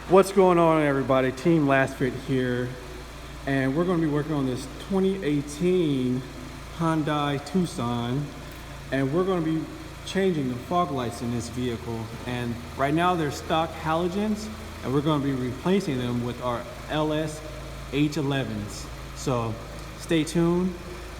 What's going on, everybody? Team Lasfit here, and we're going to be working on this 2018 Hyundai Tucson, and we're going to be changing the fog lights in this vehicle. And right now they're stock halogens, and we're going to be replacing them with our LS H11s. So stay tuned.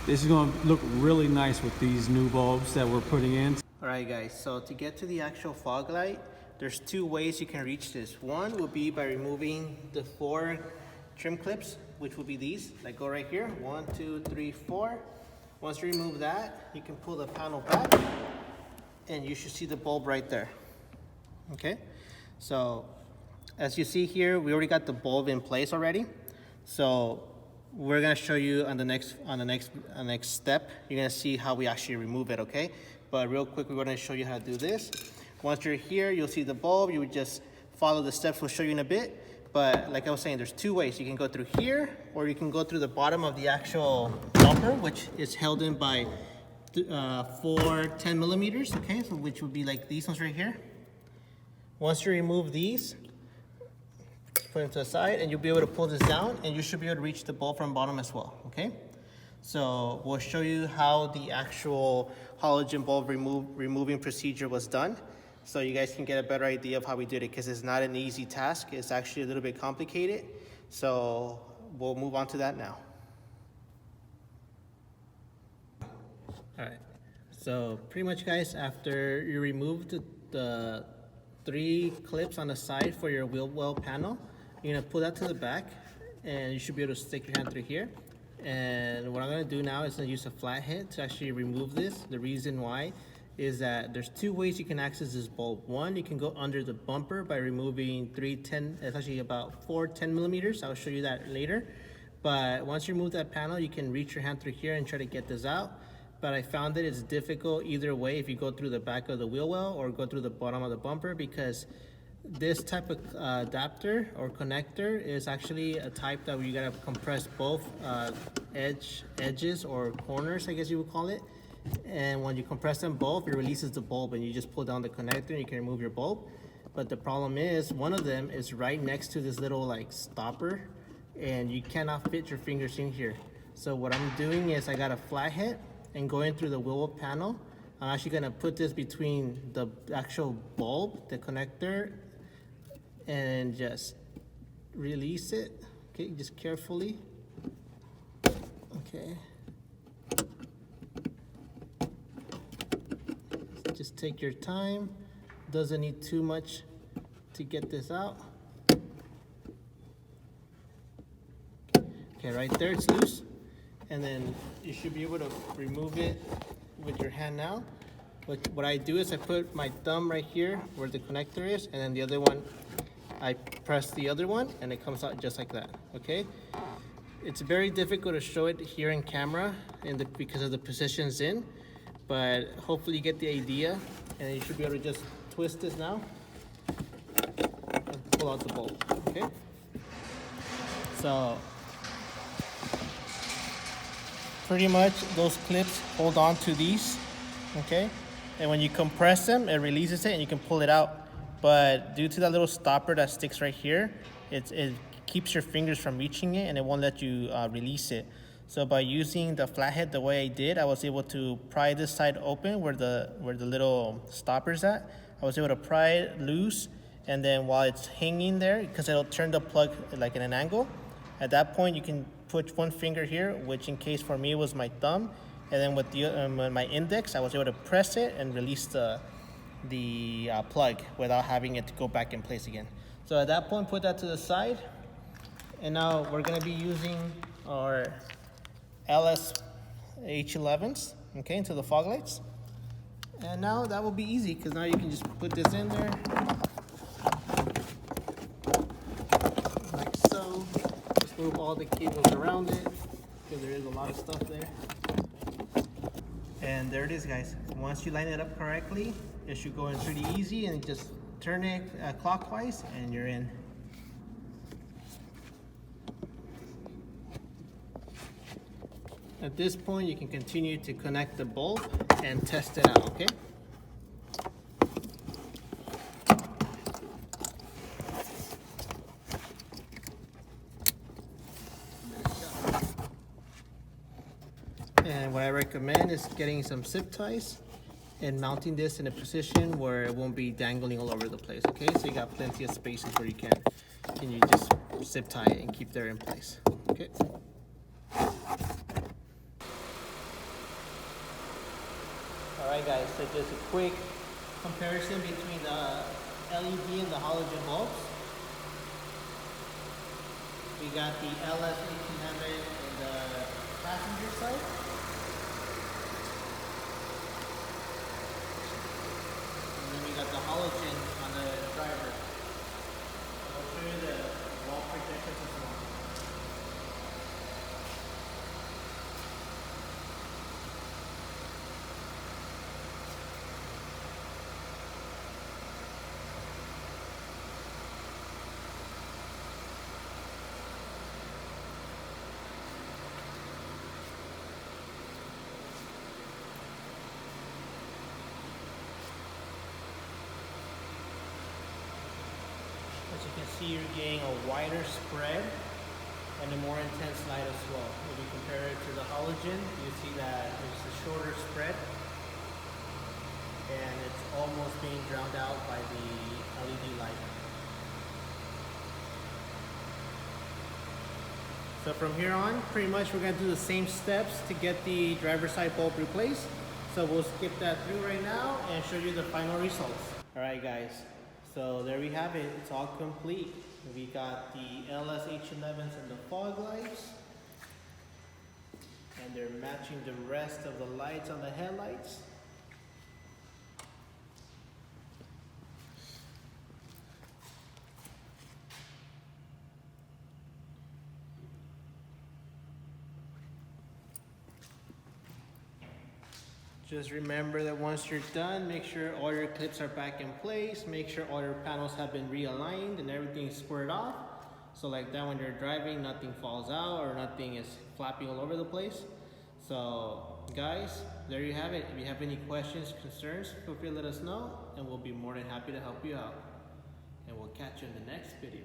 This is going to look really nice with these new bulbs that we're putting in. Alright guys, so to get to the actual fog light, there's two ways you can reach this. One would be by removing the 4 trim clips, which would be these, that go right here. 1, 2, 3, 4. Once you remove that, you can pull the panel back and you should see the bulb right there. Okay, so as you see here, we already got the bulb in place already. So we're gonna show you on the next step. You're gonna see how we actually remove it, okay? But real quick, we're gonna show you how to do this. Once you're here, you'll see the bulb. You would just follow the steps we'll show you in a bit. But like I was saying, there's two ways. You can go through here, or you can go through the bottom of the actual bumper, which is held in by 4 10 millimeters, okay? So which would be like these ones right here. Once you remove these, put them to the side, and you'll be able to pull this down, and you should be able to reach the bulb from bottom as well, okay? So we'll show you how the actual halogen bulb removing procedure was done, so you guys can get a better idea of how we did it, because it's not an easy task. It's actually a little bit complicated. So we'll move on to that now. All right, so pretty much guys, after you remove the 3 clips on the side for your wheel well panel, you're gonna pull that to the back, and you should be able to stick your hand through here. And what I'm gonna do now is to use a flathead to actually remove this. The reason why is that there's 2 ways you can access this bulb. One, you can go under the bumper by removing 310, it's actually about 4 10 millimeters. I'll show you that later. But once you remove that panel, you can reach your hand through here and try to get this out. But I found that it's difficult either way if you go through the back of the wheel well or go through the bottom of the bumper, because this type of adapter or connector is actually a type that you gotta compress both edges or corners, I guess you would call it. And when you compress them both, it releases the bulb, and you just pull down the connector and you can remove your bulb. But the problem is, one of them is right next to this little like stopper, and you cannot fit your fingers in here. So what I'm doing is I got a flathead, and going through the wheel well panel, I'm actually gonna put this between the actual bulb, the connector, and just release it. Okay, just carefully. Okay. Just take your time. Doesn't need too much to get this out. Okay, right there, it's loose. And then you should be able to remove it with your hand now. But what I do is I put my thumb right here where the connector is, and then the other one, I press the other one, and it comes out just like that, okay? It's very difficult to show it here in camera because of the positions in, but hopefully you get the idea, and you should be able to just twist this now and pull out the bulb, okay? So pretty much those clips hold on to these, okay? And when you compress them, it releases it and you can pull it out. But due to that little stopper that sticks right here, it keeps your fingers from reaching it, and it won't let you release it. So by using the flathead the way I did, I was able to pry this side open where the little stopper's at. I was able to pry it loose, and then while it's hanging there, because it'll turn the plug like in an angle, at that point you can put one finger here, which in case for me was my thumb, and then with my index, I was able to press it and release the plug without having it to go back in place again. So at that point, put that to the side, and now we're gonna be using our LS H11s, okay, into the fog lights. And now that will be easy, because now you can just put this in there like so. Just move all the cables around it, because there is a lot of stuff there. And there it is, guys. Once you line it up correctly, it should go in pretty easy, and just turn it clockwise and you're in. At this point, you can continue to connect the bulb and test it out, okay? recommend is getting some zip ties and mounting this in a position where it won't be dangling all over the place, okay? So you got plenty of spaces where you can you just zip tie it and keep there in place, okay? Alright guys, so just a quick comparison between the LED and the halogen bulbs. We got the LS1811 in the passenger side. And then we got the halogen on the driver. I'll show you the wall projections as well. As you can see, you're getting a wider spread and a more intense light as well. If you compare it to the halogen, you see that there's a shorter spread and it's almost being drowned out by the LED light. So from here on, pretty much we're going to do the same steps to get the driver's side bulb replaced. So we'll skip that through right now and show you the final results. Alright guys, so there we have it. It's all complete. We got the LS-H11s and the fog lights. And they're matching the rest of the lights on the headlights. Just remember that once you're done, make sure all your clips are back in place, make sure all your panels have been realigned and everything's squared off. So like that when you're driving, nothing falls out or nothing is flapping all over the place. So guys, there you have it. If you have any questions, concerns, feel free to let us know and we'll be more than happy to help you out. And we'll catch you in the next video.